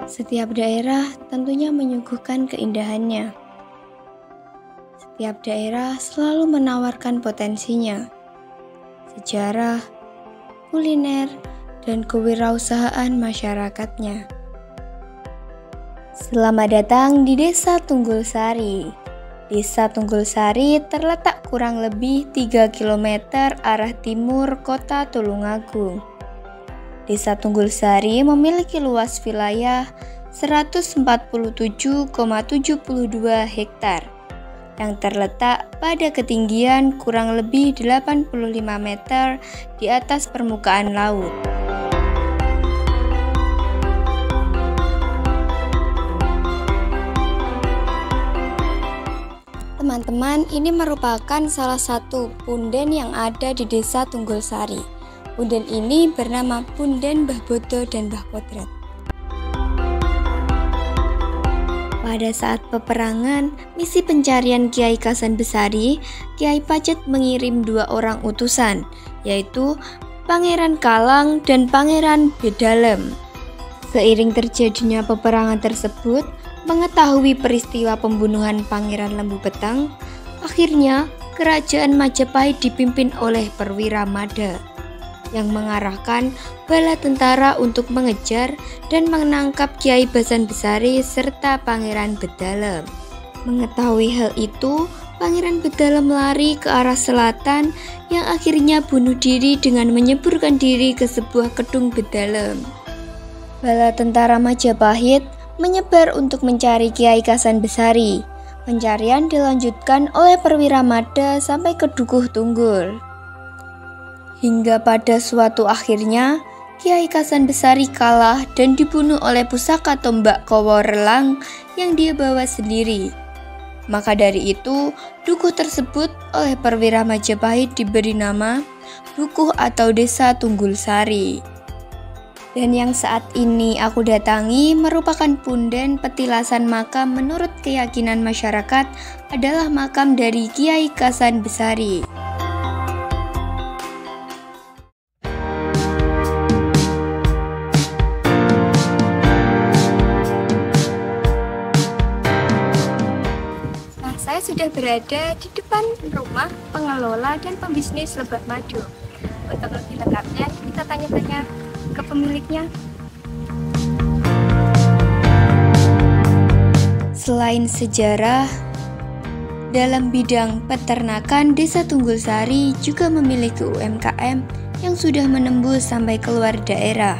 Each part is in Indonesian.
Setiap daerah tentunya menyuguhkan keindahannya. Setiap daerah selalu menawarkan potensinya, sejarah, kuliner, dan kewirausahaan masyarakatnya. Selamat datang di Desa Tunggul Sari. Desa Tunggul Sari terletak kurang lebih 3 km arah timur kota Tulungagung. Desa Tunggul Sari memiliki luas wilayah 147,72 hektar yang terletak pada ketinggian kurang lebih 85 meter di atas permukaan laut. Teman-teman, ini merupakan salah satu punden yang ada di Desa Tunggul Sari. Punden ini bernama Punden Mbah Bodo dan Mbah Kodrat. Pada saat peperangan, misi pencarian Kiai Kasan Besari, Kiai Pacet mengirim 2 orang utusan, yaitu Pangeran Kalang dan Pangeran Bedalem. Seiring terjadinya peperangan tersebut, mengetahui peristiwa pembunuhan Pangeran Lembu Petang, akhirnya Kerajaan Majapahit dipimpin oleh Perwira Mada yang mengarahkan bala tentara untuk mengejar dan menangkap Kiai Basan Besari serta Pangeran Bedalem. Mengetahui hal itu, Pangeran Bedalem lari ke arah selatan yang akhirnya bunuh diri dengan menyeburkan diri ke sebuah kedung Bedalem. Bala tentara Majapahit menyebar untuk mencari Kiai Kasan Besari. Pencarian dilanjutkan oleh Perwira Mada sampai ke Dukuh Tunggul. Hingga pada suatu akhirnya, Kiai Kasan Besari kalah dan dibunuh oleh pusaka tombak Kowo Relang yang dia bawa sendiri. Maka dari itu, dukuh tersebut oleh Perwira Majapahit diberi nama Dukuh atau Desa Tunggul Sari. Dan yang saat ini aku datangi merupakan punden petilasan makam menurut keyakinan masyarakat adalah makam dari Kiai Kasan Besari. Saya sudah berada di depan rumah pengelola dan pembisnis lebah madu. Untuk lebih lengkapnya, kita tanya-tanya ke pemiliknya. Selain sejarah, dalam bidang peternakan, Desa Tunggul Sari juga memiliki UMKM yang sudah menembus sampai keluar daerah.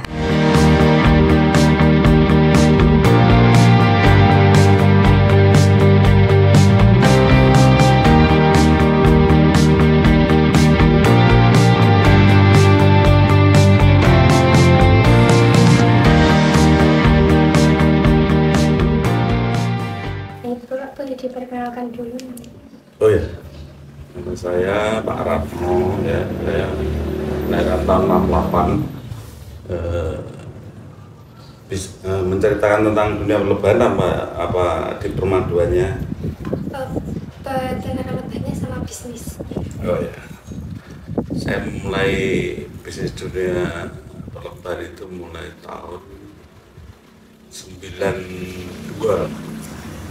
Diperkenalkan dulu. Oh ya, nama saya Pak Ratno, ya, saya lahir tahun 68. Menceritakan tentang dunia perlebahan apa di permaduannya? Peternakan lebahnya sama bisnis. Oh ya, saya mulai bisnis dunia perlebahan itu mulai tahun 92.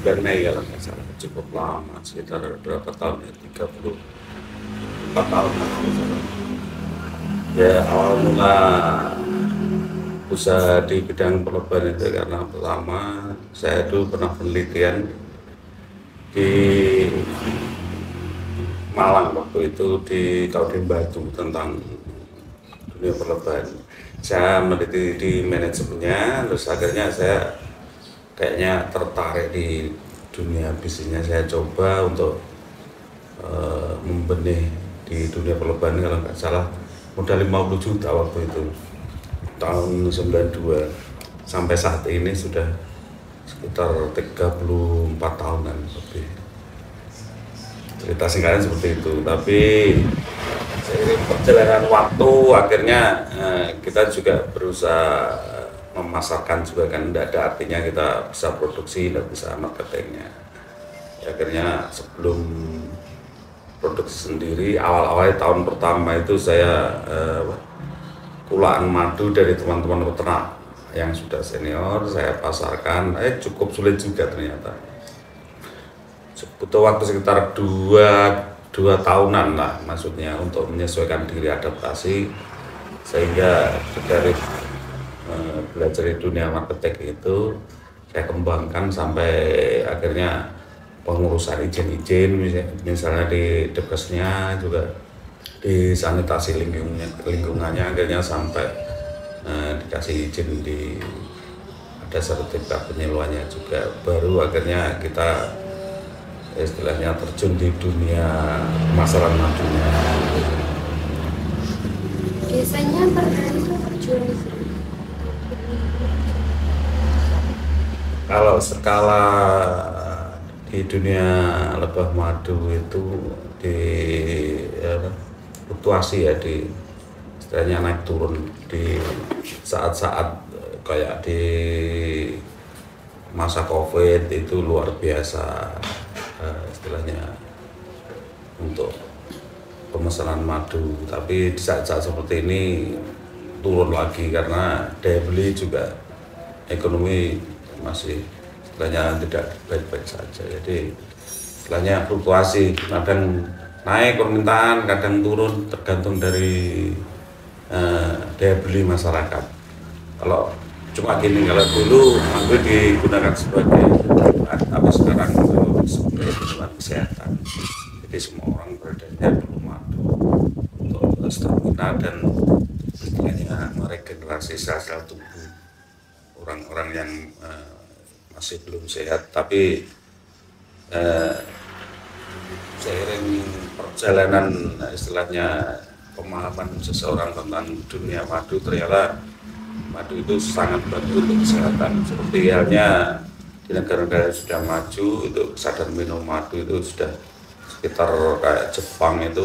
Bulan Mei kalau nggak salah, cukup lama, sekitar berapa tahun ya, 34 tahun kalau nggak salah. Ya, awal mula usaha di bidang perlebahan itu karena pertama saya dulu pernah penelitian di Malang waktu itu di Kabupaten Batu tentang dunia perlebahan. Saya meneliti di manajemennya, terus akhirnya saya kayaknya tertarik di dunia bisnisnya. Saya coba untuk membenih di dunia perlebahan, kalau nggak salah modal 50 juta waktu itu tahun 92. Sampai saat ini sudah sekitar sekitar 34 tahunan lebih. Cerita singkatnya seperti itu. Tapi seiring perjalanan waktu akhirnya kita juga berusaha memasarkan juga kan, tidak ada artinya kita bisa produksi, tidak bisa marketingnya. Akhirnya sebelum produksi sendiri, awal-awal tahun pertama itu saya kulaan madu dari teman-teman peternak yang sudah senior, saya pasarkan, cukup sulit juga ternyata. Butuh waktu sekitar dua tahunan lah maksudnya untuk menyesuaikan diri, adaptasi, sehingga dari belajar di dunia marketing itu saya kembangkan sampai akhirnya pengurusan izin-izin, misalnya di Depkesnya juga, di sanitasi lingkungannya akhirnya sampai dikasih izin, ada sertifikat penyuluhannya juga, baru akhirnya kita istilahnya terjun di dunia pemasaran madunya. Biasanya per hari itu terjual Kalau skala di dunia lebah madu itu di fluktuasi ya, di istilahnya naik turun di saat-saat kayak di masa COVID itu luar biasa istilahnya untuk pemesanan madu, tapi di saat-saat seperti ini turun lagi karena daya beli juga, ekonomi masih istilahnya tidak baik-baik saja. Jadi istilahnya fluktuasi, kadang naik permintaan, kadang turun, tergantung dari daya beli masyarakat. Kalau cuma gini, kalau dulu madu digunakan sebagai obat, tapi sekarang sebagai obat kesehatan. Jadi semua orang berdaya perlu madu untuk stamina dan istilahnya meregenerasi sel-sel tubuh orang-orang yang masih belum sehat. Tapi seiring perjalanan istilahnya pemahaman seseorang tentang dunia madu, ternyata madu itu sangat bagus untuk kesehatan. Seperti halnya di negara-negara yang sudah maju itu kesadaran minum madu itu sudah sekitar kayak Jepang itu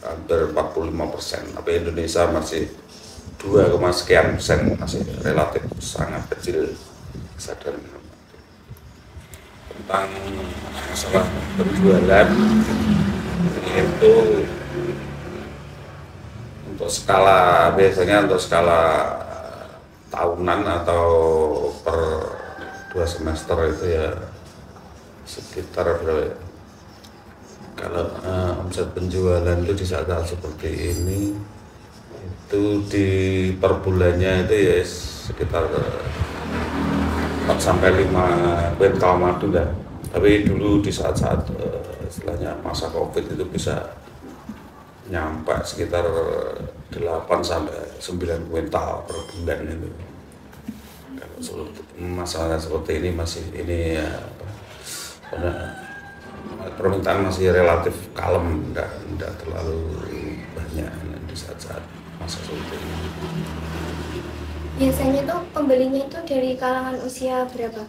hampir 45%, tapi Indonesia masih 2, sekian persen, masih relatif sangat kecil kesadaran minum madu. Tentang masalah penjualan itu untuk skala, biasanya untuk skala tahunan atau per 2 semester itu ya sekitar berapa ya? Kalau omset penjualan itu di saat-saat seperti ini itu di per bulannya itu ya sekitar 4 sampai 5 kuintal madu lah. Tapi dulu di saat-saat istilahnya masa COVID itu bisa nyampe sekitar 8 sampai 9 kuintal per bulan itu. Kalau masalah seperti ini masih ini ya, permintaan masih relatif kalem, tidak terlalu banyak di saat-saat masa seperti ini. Biasanya tuh pembelinya itu dari kalangan usia berapa?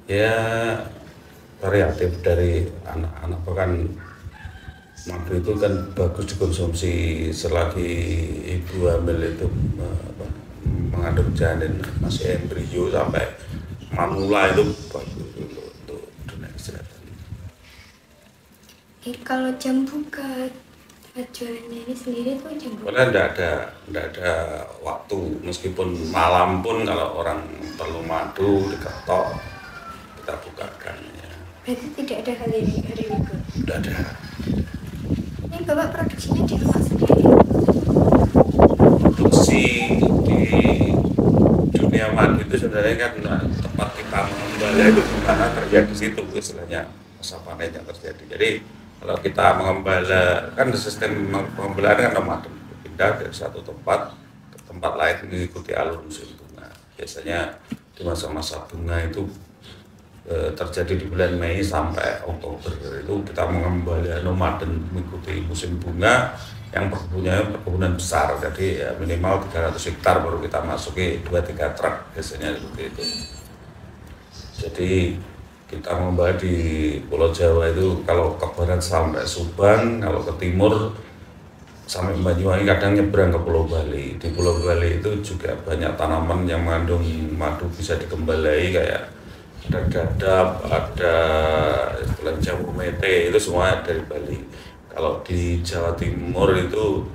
Ya variatif, dari anak-anak, bahkan madu itu kan bagus dikonsumsi selagi ibu hamil itu mengandung janin masih embrio sampai manula, itu bagus untuk dunia kesehatan. Kalau jam buka jualannya ini sendiri tuh jam buka? Padahal tidak ada waktu, meskipun malam pun kalau orang perlu madu diketok kita bukakan ya. Berarti tidak ada hari libur? Tidak ada. Ini Bapak produksinya di rumah sendiri? Produksi di dunia madu itu sebenarnya kan tempat kita mengembala itu karena terjadi di situ istilahnya masa panen yang terjadi. Jadi kalau kita mengembala kan sistem pengembalaan kan nomaden, pindah dari satu tempat ke tempat lain mengikuti alur musim bunga. Biasanya di masa-masa bunga itu terjadi di bulan Mei sampai Oktober, itu kita mengembala nomaden mengikuti musim bunga yang perkebunan besar, jadi ya minimal 300 hektar baru kita masuki 2-3 truk biasanya seperti itu. Jadi kita membahas di Pulau Jawa itu kalau ke barat sampai Subang, kalau ke timur sampai Banyuwangi, kadang nyebrang ke Pulau Bali. Di Pulau Bali itu juga banyak tanaman yang mengandung madu bisa dikembalikan, kayak ada dadap, ada istilah jamur mete, itu semua dari Bali. Kalau di Jawa Timur itu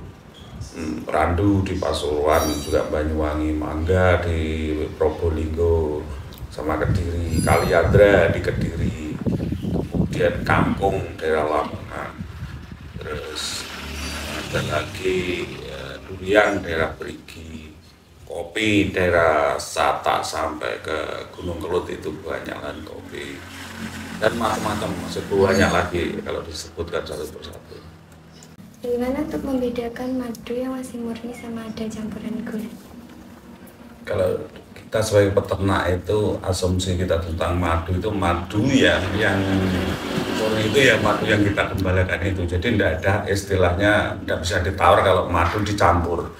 randu di Pasuruan, juga Banyuwangi, mangga di Probolinggo, sama Kediri, kaliandra di Kediri, kemudian kangkung daerah Lamongan, terus ada lagi durian daerah Perigi, kopi daerah Sata sampai ke Gunung Kelut itu banyak kan kopi, dan macam-macam masih banyak lagi kalau disebutkan satu persatu. Bagaimana untuk membedakan madu yang masih murni sama ada campuran gula? Kalau kita sebagai peternak itu asumsi kita tentang madu itu madu yang murni itu ya madu yang kita kembalikan itu. Jadi tidak ada istilahnya, tidak bisa ditawar kalau madu dicampur.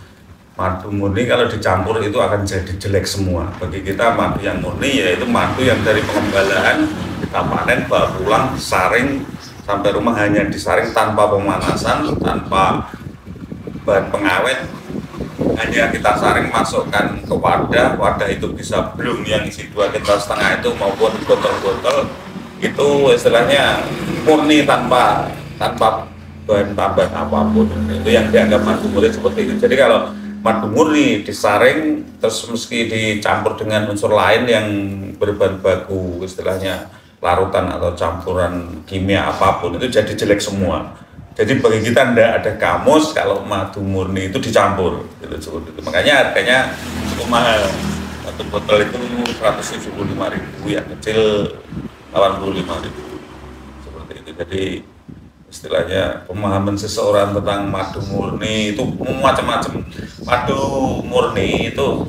Madu murni kalau dicampur itu akan jadi jelek semua. Bagi kita madu yang murni yaitu madu yang dari pengembalian kita panen, bawa pulang, saring sampai rumah, hanya disaring tanpa pemanasan, tanpa bahan pengawet, hanya kita saring, masukkan ke wadah itu bisa belum yang isi 2,5 liter itu maupun botol-botol itu istilahnya murni tanpa bahan tambahan apapun. Itu yang dianggap madu murni seperti itu. Jadi kalau madu murni disaring terus meski dicampur dengan unsur lain yang berbahan baku istilahnya larutan atau campuran kimia apapun, itu jadi jelek semua. Jadi bagi kita tidak ada kamus kalau madu murni itu dicampur gitu. Makanya harganya cukup mahal. Satu botol itu 175.000, yang kecil 85.000 seperti itu. Jadi istilahnya pemahaman seseorang tentang madu murni itu macam-macam. Madu murni itu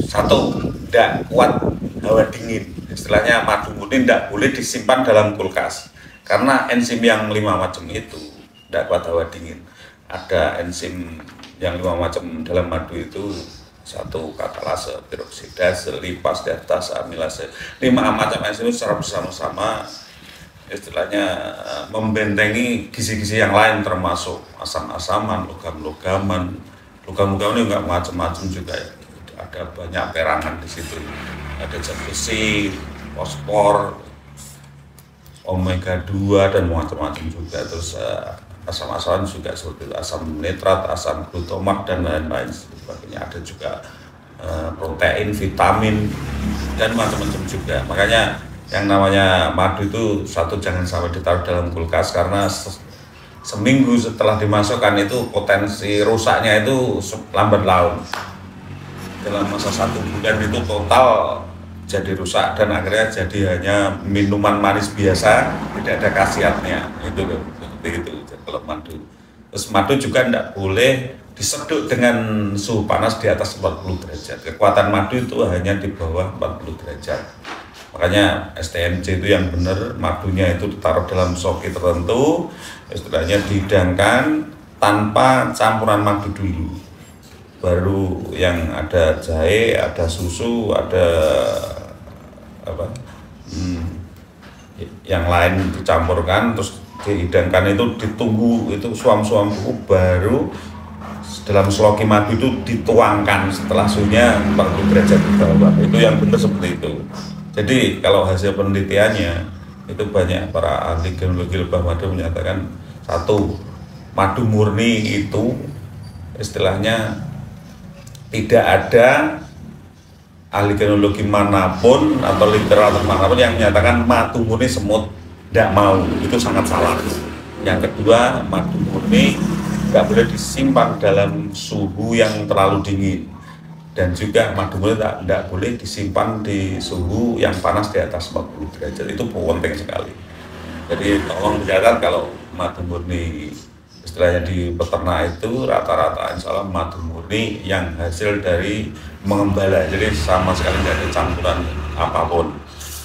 satu, tidak kuat hawa dingin. Istilahnya madu murni tidak boleh disimpan dalam kulkas karena enzim yang 5 macam itu tidak kuat hawa dingin. Ada enzim yang 5 macam dalam madu itu, satu katalase, peroksidase, lipase, diastase, amilase. 5 macam enzim itu secara bersama-sama istilahnya membentengi gizi-gizi yang lain, termasuk asam-asaman, logam-logaman. Logam-logaman ini enggak macam-macam juga ya. Ada banyak perangan di situ. Ada zat besi, fosfor, omega 2 dan macam-macam juga. Terus asam-asaman juga seperti asam nitrat, asam glutamat dan lain-lain sebagainya. Ada juga protein, vitamin dan macam-macam juga. Makanya yang namanya madu itu satu, jangan sampai ditaruh dalam kulkas karena seminggu setelah dimasukkan itu potensi rusaknya itu lambat laun. Dalam masa 1 bulan itu total jadi rusak dan akhirnya jadi hanya minuman manis biasa, tidak ada khasiatnya. Itu seperti itu kalau madu. Terus madu juga tidak boleh diseduk dengan suhu panas di atas 40 derajat. Kekuatan madu itu hanya di bawah 40 derajat. Makanya STMC itu yang benar, madunya itu ditaruh dalam soki tertentu, istilahnya dihidangkan tanpa campuran madu dulu. Baru yang ada jahe, ada susu, ada yang lain dicampurkan, terus dihidangkan, itu ditunggu itu suam-suam baru dalam seloki madu itu dituangkan setelah suhunya 40 derajat ke bawah. Itu yang benar seperti itu. Jadi kalau hasil penelitiannya itu banyak para ahli genologi lebah madu menyatakan, satu, madu murni itu istilahnya tidak ada ahli genologi manapun atau literatur manapun yang menyatakan madu murni semut tidak mau. Itu sangat salah. Yang kedua, madu murni tidak boleh disimpan dalam suhu yang terlalu dingin, dan juga madu murni tidak boleh disimpan di suhu yang panas di atas 40 derajat. Itu penting sekali. Jadi tolong dicatat kalau madu murni istilahnya di peternak itu rata-rata insya Allah madu murni yang hasil dari mengembala, jadi sama sekali tidak ada campuran apapun,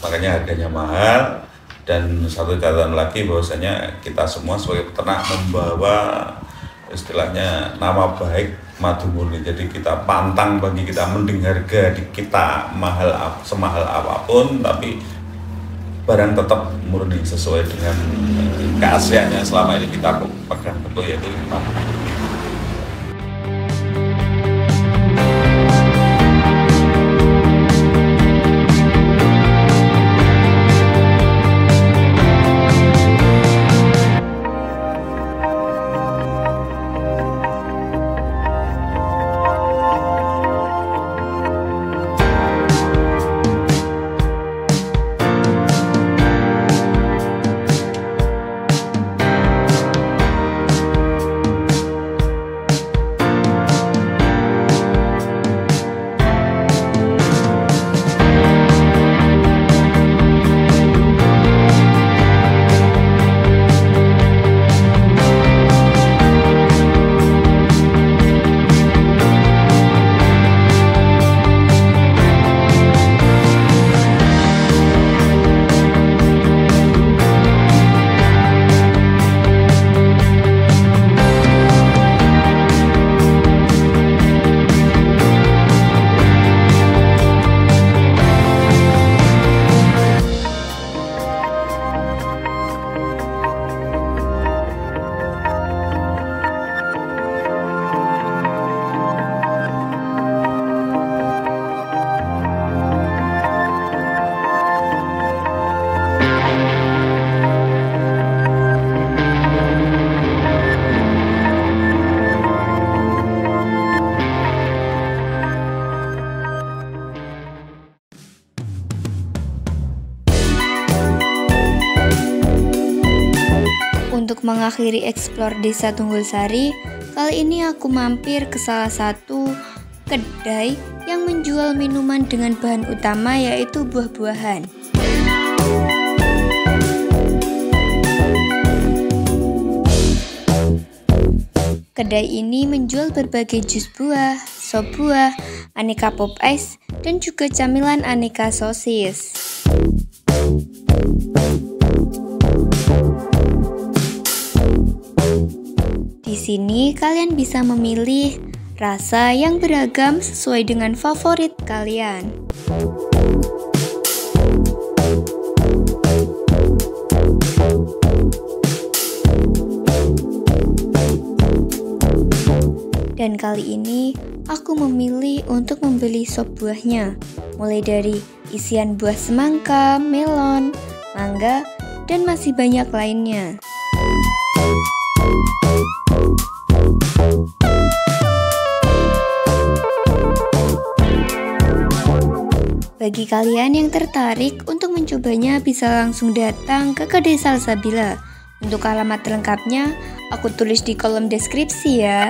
makanya harganya mahal. Dan satu catatan lagi bahwasanya kita semua sebagai peternak membawa istilahnya nama baik madu murni. Jadi kita pantang bagi kita, mending harga di kita semahal apapun, tapi barang tetap murni sesuai dengan keasliannya selama ini kita pegang betul, yaitu madu. Untuk mengakhiri eksplor Desa Tunggul Sari, kali ini aku mampir ke salah satu kedai yang menjual minuman dengan bahan utama yaitu buah-buahan. Kedai ini menjual berbagai jus buah, sop buah, aneka pop ice, dan juga camilan aneka sosis. Di sini kalian bisa memilih rasa yang beragam sesuai dengan favorit kalian. Dan kali ini aku memilih untuk membeli sop buahnya, mulai dari isian buah semangka, melon, mangga, dan masih banyak lainnya. Bagi kalian yang tertarik untuk mencobanya bisa langsung datang ke kedai Salsabila. Untuk alamat lengkapnya aku tulis di kolom deskripsi ya.